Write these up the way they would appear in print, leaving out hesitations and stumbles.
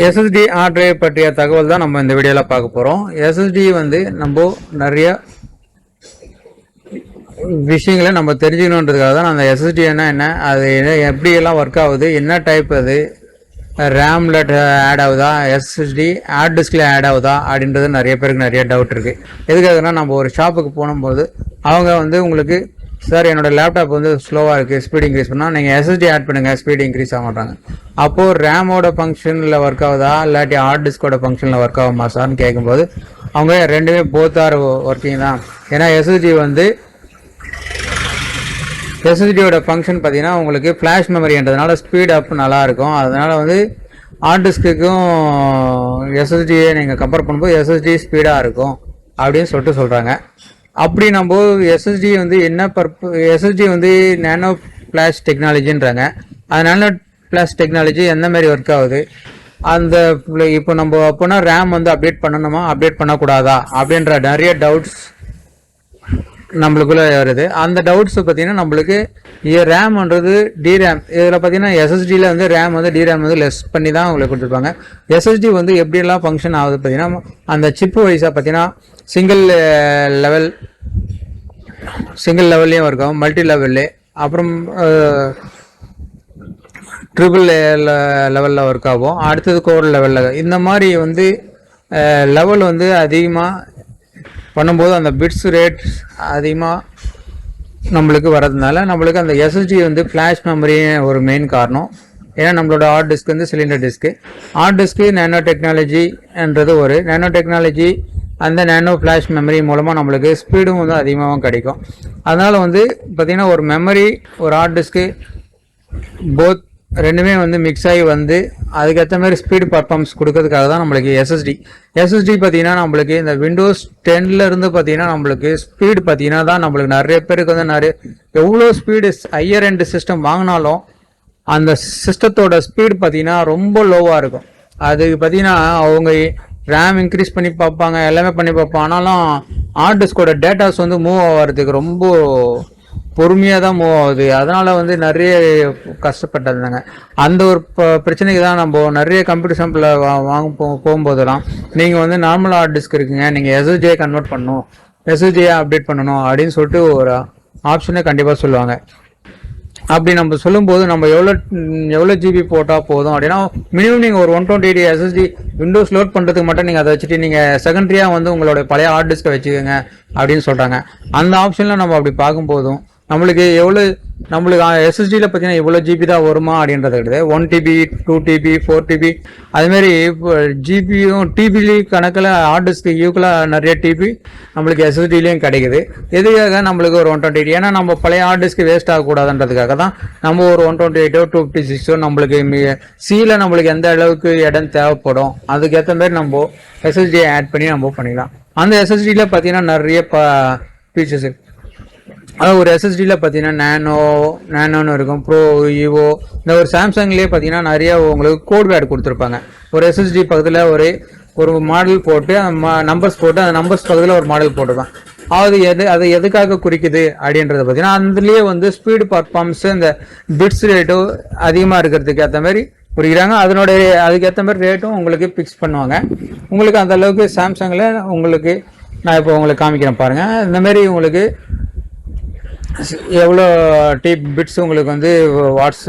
SST hard drive பற்றிய தகவல் தான் நம்ம இந்த வீடியோவில் பார்க்க போகிறோம். எஸ்எஸ்டி வந்து நம்ம நிறைய விஷயங்களை நம்ம தெரிஞ்சுக்கணுன்றதுக்காக தான் அந்த எஸ்எஸ்டி என்ன அது எப்படியெல்லாம் ஒர்க் ஆகுது, என்ன டைப் அது, ரேமில் ஆட் ஆகுதா, எஸ்எஸ்டி ஹார்ட் டிஸ்கில் ஆட் ஆகுதா அப்படின்றது நிறைய பேருக்கு நிறைய டவுட் இருக்குது. எதுக்காகனா நம்ம ஒரு ஷாப்புக்கு போகும்போது அவங்க வந்து உங்களுக்கு சார் என்னோட லேப்டாப் வந்து ஸ்லோவாக இருக்குது, ஸ்பீட் இன்க்ரீஸ் பண்ணால் நீங்கள் எஸ்எஸ்டி ஆட் பண்ணுங்கள், ஸ்பீட் இன்க்ரீஸ் ஆக மாட்டாங்க. அப்போது ரேமோட ஃபங்க்ஷனில் ஒர்க் ஆகுதா இல்லாட்டி ஹார்ட் டிஸ்கோட ஃபங்க்ஷனில் ஒர்க் ஆகுமா சார்னு கேட்கும்போது அவங்க ரெண்டுமே போத் ஆர் ஒர்க்கிங் தான். ஏன்னா எஸ்எஸ்டியோட ஃபங்க்ஷன் பார்த்தீங்கன்னா உங்களுக்கு ஃப்ளாஷ் மெமரின்றதுனால ஸ்பீட் அப் நல்லாயிருக்கும். அதனால் வந்து ஹார்ட் டிஸ்க்குக்கும் எஸ்எஸ்டியை நீங்கள் கம்பேர் பண்ணும்போது எஸ்எஸ்டி ஸ்பீடாக இருக்கும் அப்படின்னு சொல்கிறாங்க. அப்படி நம்ம எஸ்எஸ்டி வந்து எஸ்எஸ்டி வந்து நேனோ ஃப்ளாஷ் டெக்னாலஜின்றாங்க. அது நேனோ ஃப்ளாஷ் டெக்னாலஜி எந்த மாதிரி ஒர்க் ஆகுது, அந்த இப்போ நம்ம அப்போனா ரேம் வந்து அப்டேட் பண்ணணுமா அப்டேட் பண்ணக்கூடாதா அப்படின்ற நிறைய டவுட்ஸ் நம்மளுக்குள்ள வருது. அந்த டவுட்ஸ் பார்த்தீங்கன்னா நம்மளுக்கு ரேம்ன்றது டிரேம், இதில் பார்த்தீங்கன்னா எஸ்எஸ்டியில் வந்து ரேம் வந்து டிரேம் வந்து லெஸ் பண்ணி தான் உங்களுக்கு கொடுத்துருப்பாங்க. எஸ்எஸ்டி வந்து எப்படியெல்லாம் ஃபங்க்ஷன் ஆகுது பார்த்தீங்கன்னா அந்த சிப்பு வைஸாக பார்த்தீங்கன்னா சிங்கிள் லெவல்லையும் இருக்கும், மல்டி லெவல்லே, அப்புறம் ட்ரிபிள் லெவலில் ஒர்க் ஆகும், அடுத்தது கோர் லெவலில். இந்த மாதிரி வந்து லெவல் வந்து அதிகமாக பண்ணும்போது அந்த பிட்ஸ் ரேட் அதிகமாக நம்மளுக்கு வரதுனால நம்மளுக்கு அந்த எஸ்எஸ்டி வந்து ஃப்ளாஷ் மெமரி ஒரு மெயின் காரணம். ஏன்னா நம்மளோட ஹார்ட் டிஸ்க் வந்து cylinder disk, hard disk nano டெக்னாலஜின்றது ஒரு நேனோ டெக்னாலஜி. அந்த நேனோ ஃப்ளாஷ் மெமரி மூலமாக நம்மளுக்கு ஸ்பீடும் வந்து அதிகமாகவும் கிடைக்கும். அதனால் வந்து பார்த்திங்கன்னா ஒரு மெமரி ஒரு ஹார்ட் டிஸ்க்கு போத் ரெண்டுமே வந்து மிக்ஸ் ஆகி வந்து அதுக்கேற்ற மாதிரி ஸ்பீடு பர்ஃபார்மன்ஸ் கொடுக்கறதுக்காக தான் நம்மளுக்கு எஸ்எஸ்டி பார்த்தீங்கன்னா நம்மளுக்கு இந்த விண்டோஸ் 10லேருந்து பார்த்தீங்கன்னா நம்மளுக்கு ஸ்பீடு பார்த்தீங்கன்னா தான் நம்மளுக்கு நிறைய பேருக்கு வந்து எவ்வளோ ஸ்பீடு ஹையர் எண்ட் சிஸ்டம் வாங்கினாலும் அந்த சிஸ்டத்தோட ஸ்பீடு பார்த்தீங்கன்னா ரொம்ப லோவாக இருக்கும். அதுக்கு பார்த்தீங்கன்னா அவங்க ரேம் இன்க்ரீஸ் பண்ணி பார்ப்பாங்க, எல்லாமே பண்ணி பார்ப்பாங்க. ஆனாலும் ஹார்ட் டிஸ்கோட டேட்டாஸ் வந்து மூவ் ஆகிறதுக்கு ரொம்ப பொறுமையாக தான் மூவ் ஆகுது. அதனால் வந்து நிறைய கஷ்டப்பட்டிருந்தாங்க. அந்த ஒரு பிரச்சனைக்கு தான் நம்ம நிறைய கம்ப்யூட்டர் ஷாப்பில் போகும்போதெல்லாம் நீங்கள் வந்து நார்மல் ஹார்ட் டிஸ்க் இருக்குங்க, நீங்கள் எஸ்எஸ்டியை கன்வெர்ட் பண்ணணும், எஸ்எஸ்டியை அப்டேட் பண்ணணும் அப்படின்னு சொல்லிட்டு ஒரு ஆப்ஷனை கண்டிப்பாக சொல்லுவாங்க. அப்படி நம்ம சொல்லும்போது நம்ம எவ்வளோ ஜிபி போட்டால் போதும் அப்படின்னா மினிமம் நீங்கள் ஒரு 128 எஸ்எஸ்டி விண்டோஸ் லோட் பண்ணுறதுக்கு மட்டும் நீங்கள் அதை வச்சுட்டு நீங்கள் செகண்டரியாக வந்து உங்களோட பழைய ஹார்ட் டிஸ்கை வச்சுக்கோங்க அப்படின்னு சொல்கிறாங்க. அந்த ஆப்ஷனில் நம்ம அப்படி பார்க்கும்போதும் நம்மளுக்கு எஸ்எஸ்டியில் பார்த்தீங்கன்னா இவ்வளோ ஜிபி தான் வருமா அப்படின்றது கிடையாது. 1 TB 2 TB 4 TB அதுமாரி ஜிபியும் டிபிலி கணக்கில் ஹார்ட் டிஸ்க்கு ஈக்குவலாக நிறைய டிபி நம்மளுக்கு எஸ்எஸ்டிலையும் கிடைக்குது. எதுக்காக நம்மளுக்கு ஒரு 128, ஏன்னா நம்ம பழைய ஹார்ட் டிஸ்க்கு வேஸ்ட் ஆகக்கூடாதுன்றதுக்காக தான் நம்ம ஒரு 128 256 நம்மளுக்கு சியில் நம்மளுக்கு எந்த அளவுக்கு இடம் தேவைப்படும் அதுக்கேற்ற மாதிரி நம்ம எஸ்எஸ்டியை ஆட் பண்ணி நம்ம பண்ணிக்கலாம். அந்த எஸ்எஸ்டியில் பார்த்தீங்கன்னா நிறைய ஃபீச்சர்ஸ் இருக்கு. அதாவது ஒரு எஸ்எஸ்டியில் பார்த்தீங்கன்னா நேனோன்னு இருக்கும், ப்ரோ, ஈவோ. இந்த ஒரு சாம்சங்லேயே பார்த்தீங்கன்னா நிறைய உங்களுக்கு கோட் வேர்டு கொடுத்துருப்பாங்க. ஒரு எஸ்எஸ்டி பக்கத்தில் ஒரு மாடல் போட்டு நம்பர்ஸ் போட்டு அந்த நம்பர்ஸ் பக்கத்தில் ஒரு மாடல் போட்டுருப்பாங்க. அது எதுக்காக குறிக்குது அப்படின்றத பார்த்தீங்கன்னா அதுலேயே வந்து ஸ்பீடு பர்ஃபார்மன்ஸ் இந்த பிட்ஸ் ரேட்டும் அதிகமாக இருக்கிறதுக்கு ஏற்ற மாதிரி குறிக்கிறாங்க. அதுக்கேற்ற மாதிரி ரேட்டும் உங்களுக்கு ஃபிக்ஸ் பண்ணுவாங்க. உங்களுக்கு அந்த அளவுக்கு சாம்சங்கில் உங்களுக்கு நான் இப்போ உங்களுக்கு காமிக்கிறேன் பாருங்கள். இந்த மாதிரி உங்களுக்கு எவ்வளோ பிட்ஸ் உங்களுக்கு வந்து வாட்ஸ்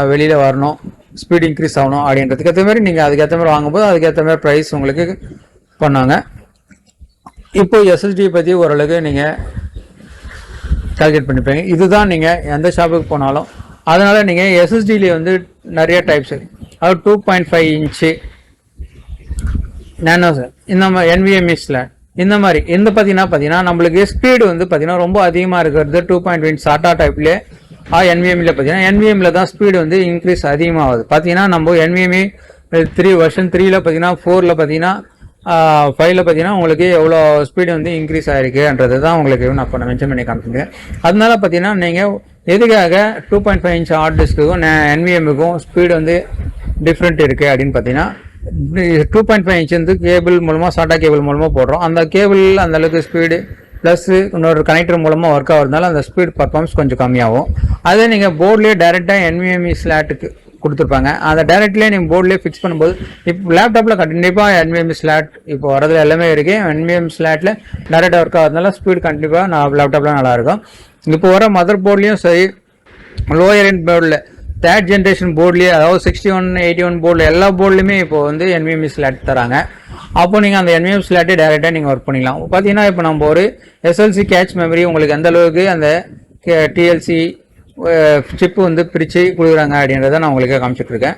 வெளியில் வரணும், ஸ்பீட் இன்க்ரீஸ் ஆகணும் அப்படின்றதுக்கு ஏற்ற மாதிரி நீங்கள் அதுக்கேற்ற மாதிரி வாங்கும்போது அதுக்கேற்ற மாதிரி ப்ரைஸ் உங்களுக்கு பண்ணாங்க. இப்போ எஸ்எஸ்டி பற்றி ஓரளவுக்கு நீங்கள் கால்குலேட் பண்ணிப்பீங்க. இதுதான் நீங்கள் எந்த ஷாப்புக்கு போனாலும். அதனால் நீங்கள் எஸ்எஸ்டியிலே வந்து நிறைய டைப்ஸ் இருக்குது. அதாவது 2.5 இன்ச்சு நேனோ இந்த மாதிரி NVMeஸில் இந்த மாதிரி பார்த்தீங்கன்னா நம்மளுக்கு ஸ்பீடு வந்து பார்த்தீங்கன்னா ரொம்ப அதிகமாக இருக்கிறது 2.1 சாட்டா டைப்லேயே NVMeல பார்த்தீங்கன்னா NVMeல தான் ஸ்பீடு வந்து இன்க்ரீஸ் அதிகமாகுது. பார்த்தீங்கன்னா நம்ம NVMe 3 வெர்ஷன் 3ல் பார்த்தீங்கன்னா 4ல் பார்த்தீங்கன்னா 5ல் பார்த்தீங்கன்னா உங்களுக்கு எவ்வளோ ஸ்பீடு வந்து இன்க்ரீஸ் ஆகிருக்குன்றது தான் உங்களுக்கு நான் இப்போ மென்ஷன் பண்ணி காமிச்சிருக்கேன். அதனால பார்த்தீங்கன்னா நீங்கள் எதுக்காக 2.5 இன்ச் ஹார்ட் டிஸ்க்குக்கும் NVMeக்கும் ஸ்பீடு வந்து டிஃப்ரெண்ட் இருக்குது அப்படின்னு பார்த்தீங்கன்னா 2.5 இன்ச் வந்து கேபிள் மூலமாக சாட்டா கேபிள் மூலமாக போடுறோம். அந்த கேபிள் அந்த அளவுக்கு ஸ்பீடு ப்ளஸ் இன்னொரு கனெக்டர் மூலமாக ஒர்க் ஆகிறதுனால அந்த ஸ்பீட் பர்ஃபார்மன்ஸ் கொஞ்சம் கம்மியாகும். அதே நீங்கள் போர்ட்லேயே டைரெக்டாக NVMe ஸ்லாட்டுக்கு கொடுத்துருப்பாங்க. அந்த டைரக்ட்லேயே நீங்கள் போர்ட்லேயே ஃபிக்ஸ் பண்ணும்போது இப்போ லேப்டாப்பில் கண்டிப்பாக NVMe ஸ்லாட் இப்போ வரதுல எல்லாமே இருக்குது. NVMe ஸ்லாட்டில் டேரெக்டாக ஒர்க் ஆகிறதுனால ஸ்பீட் கண்டிப்பாக நான் லேப்டாப்பில் நல்லாயிருக்கும். இப்போ வர மதர் போர்ட்லேயும் சரி, லோயர் எண்ட் போர்டில் தேர்ட் ஜென்ரேஷன் போர்ட்லேயே, அதாவது 61, 81 போர்டில் எல்லா போர்ட்லையுமே இப்போ வந்து NVMe ஸ்லாட் தராங்க. அப்போ நீங்கள் அந்த NVMe ஸ்லாட்டே டேரெக்டாக நீங்கள் ஒர்க் பண்ணிக்கலாம். பார்த்தீங்கன்னா இப்போ நம்ம ஒரு SLC கேட்ச் மெமரி உங்களுக்கு எந்த அளவுக்கு அந்த TLC சிப்பு வந்து பிரித்து கொடுக்குறாங்க அப்படின்றத நான் உங்களுக்கு காமிச்சிட்ருக்கேன்.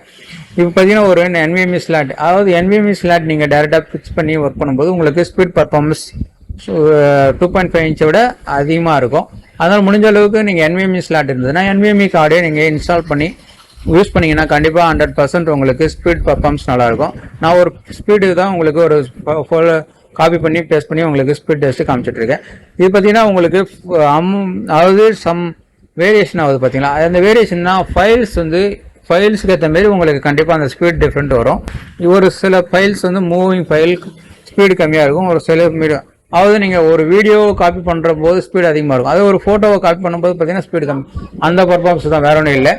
இப்போ பார்த்தீங்கன்னா ஒரு NVMe ஸ்லாட், அதாவது NVMe ஸ்லாட் நீங்கள் டேரெக்டாக ஃபிக்ஸ் பண்ணி ஒர்க் பண்ணும்போது உங்களுக்கு ஸ்பீட் பர்ஃபார்மன்ஸ் 2.5 இன்ச்சை விட அதிகமாக இருக்கும். அதனால் முடிஞ்ச அளவுக்கு நீங்கள் NVMe ஸ்லாட் இருந்ததுன்னா NVMe கார்டே நீங்கள் இன்ஸ்டால் பண்ணி யூஸ் பண்ணிங்கன்னா கண்டிப்பாக 100% உங்களுக்கு ஸ்பீட் பர்ஃபார்மன்ஸ் நல்லாயிருக்கும். நான் ஒரு ஸ்பீடுக்கு தான் உங்களுக்கு ஒரு ஃபுல் காப்பி பண்ணி பேஸ்ட் பண்ணி உங்களுக்கு ஸ்பீட் டெஸ்ட்டு காமிச்சிட்ருக்கேன். இது பார்த்தீங்கன்னா உங்களுக்கு அதாவது சம் வேரியேஷன் ஆகுது பார்த்தீங்களா. அந்த வேரியேஷன்னா ஃபைல்ஸுக்கு ஏற்ற மாரி உங்களுக்கு கண்டிப்பாக அந்த ஸ்பீட் டிஃப்ரெண்ட் வரும். ஒரு சில ஃபைல்ஸ் வந்து மூவிங் ஃபைல் ஸ்பீடு கம்மியாக இருக்கும், ஒரு சில அதாவது நீங்கள் ஒரு வீடியோ காப்பி பண்ணுற போது ஸ்பீடு அதிகமாக இருக்கும், அது ஒரு ஃபோட்டோவை காப்பி பண்ணும்போது பார்த்தீங்கன்னா ஸ்பீடு கம்மி. அந்த பர்ஃபார்மன்ஸ் தான், வேற ஒன்றும் இல்லை.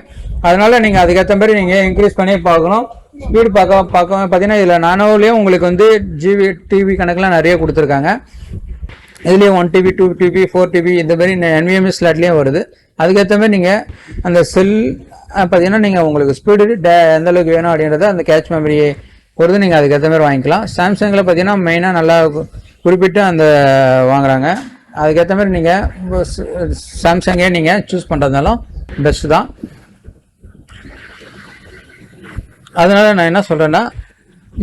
அதனால் நீங்கள் அதுக்கேற்ற மாதிரி நீங்கள் இன்க்ரீஸ் பண்ணி பார்க்கணும். ஸ்பீடு பார்க்க பார்த்தீங்கன்னா இதில் நானோலேயும் உங்களுக்கு வந்து டிவி கணக்கெலாம் நிறைய கொடுத்துருக்காங்க. இதுலேயும் 1 TB 2 TB 4 TB இந்த மாதிரி NVMe ஸ்லாட்லேயும் வருது. அதுக்கேற்ற மாதிரி நீங்கள் அந்த செல் பார்த்தீங்கன்னா நீங்கள் உங்களுக்கு ஸ்பீடு எந்த அளவுக்கு வேணும் அப்படின்றத அந்த கேட்ச் மெமரியை பொறுத்து நீங்கள் அதுக்கேற்ற மாதிரி வாங்கிக்கலாம். சாம்சங்கில் பார்த்தீங்கன்னா மெயினாக நல்லா குறிப்பிட்டு அந்த வாங்குறாங்க. அதுக்கேற்ற மாதிரி நீங்கள் சாம்சங்கே நீங்கள் சூஸ் பண்ணுறதுனாலும் பெஸ்ட்டு தான். அதனால் நான் என்ன சொல்கிறேன்னா,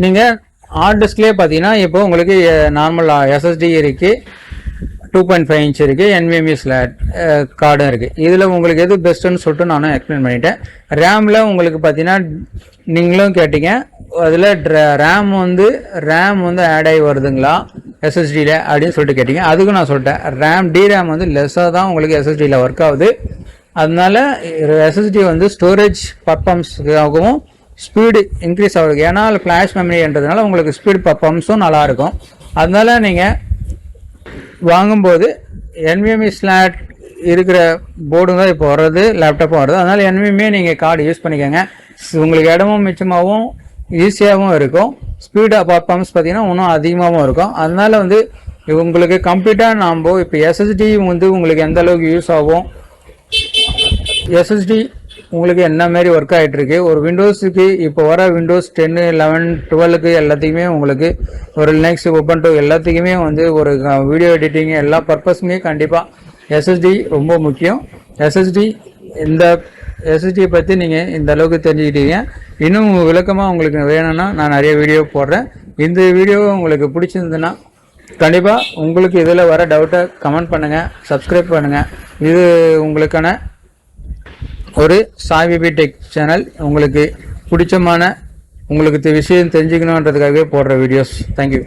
நீங்கள் ஹார்ட் டிஸ்க்லேயே பார்த்தீங்கன்னா இப்போ உங்களுக்கு நார்மல் SSD இருக்குது, 2.5 இன்ச் இருக்குது, NVMe ஸ்லாட் கார்டும் இருக்குது. இதில் உங்களுக்கு எது பெஸ்ட்டுன்னு சொல்லிட்டு நானும் எக்ஸ்பிளைன் பண்ணிட்டேன். ரேமில் உங்களுக்கு பார்த்தீங்கன்னா நீங்களும் கேட்டீங்க, அதில் ரேம் வந்து ஆட் ஆகி வருதுங்களா SSDயில் அப்படின்னு சொல்லிட்டு கேட்டீங்க. அதுக்கும் நான் சொல்லிட்டேன், DRAM வந்து லெஸ்ஸாக தான் உங்களுக்கு SSDயில் ஒர்க் ஆகுது. அதனால SSD வந்து ஸ்டோரேஜ் பர்ஃபார்மன்ஸுக்காகவும் ஸ்பீடு இன்க்ரீஸ் ஆகுது. ஏன்னா ஃப்ளாஷ் மெமரின்றதுனால உங்களுக்கு ஸ்பீட் பர்ஃபார்மன்ஸும் நல்லாயிருக்கும். அதனால நீங்கள் வாங்கும்போது NVMe ஸ்லாட் இருக்கிற போர்டு தான் இப்போ வர்றது, லேப்டாப்பும் வருது. அதனால் NVMe நீங்கள் கார்டு யூஸ் பண்ணிக்கோங்க. உங்களுக்கு இடமும் மிச்சமாகவும் ஈஸியாகவும் இருக்கும். ஸ்பீடு பர்ஃபார்மன்ஸ் பார்த்தீங்கன்னா இன்னும் அதிகமாகவும் இருக்கும். அதனால வந்து உங்களுக்கு கம்ப்ளீட்டாக நம்ம இப்போ SSD வந்து உங்களுக்கு எந்த அளவுக்கு யூஸ் ஆகும், SSD உங்களுக்கு என்ன மாதிரி ஒர்க் ஆகிட்டு இருக்கு, ஒரு விண்டோஸுக்கு இப்போ வர விண்டோஸ் 10, 11, 12க்கு எல்லாத்துக்குமே உங்களுக்கு ஒரு லினக்ஸ், உபுண்டு எல்லாத்துக்குமே வந்து ஒரு வீடியோ எடிட்டிங் எல்லா பர்பஸுமே கண்டிப்பாக SSD ரொம்ப முக்கியம். இந்த SSD பற்றி நீங்கள் இந்த அளவுக்கு தெரிஞ்சுக்கிட்டீங்க. இன்னும் விளக்கமாக உங்களுக்கு வேணும்னா நான் நிறைய வீடியோ போடுறேன். இந்த வீடியோ உங்களுக்கு பிடிச்சிருந்ததுன்னா கண்டிப்பாக உங்களுக்கு இதில் வர டவுட்டை கமெண்ட் பண்ணுங்கள், சப்ஸ்கிரைப் பண்ணுங்கள். இது உங்களுக்கான ஒரு சாய் விபி டெக் சேனல். உங்களுக்கு பிடிச்சமான உங்களுக்கு விஷயம் தெரிஞ்சுக்கணுன்றதுக்காகவே போடுற வீடியோஸ். தேங்க்யூ.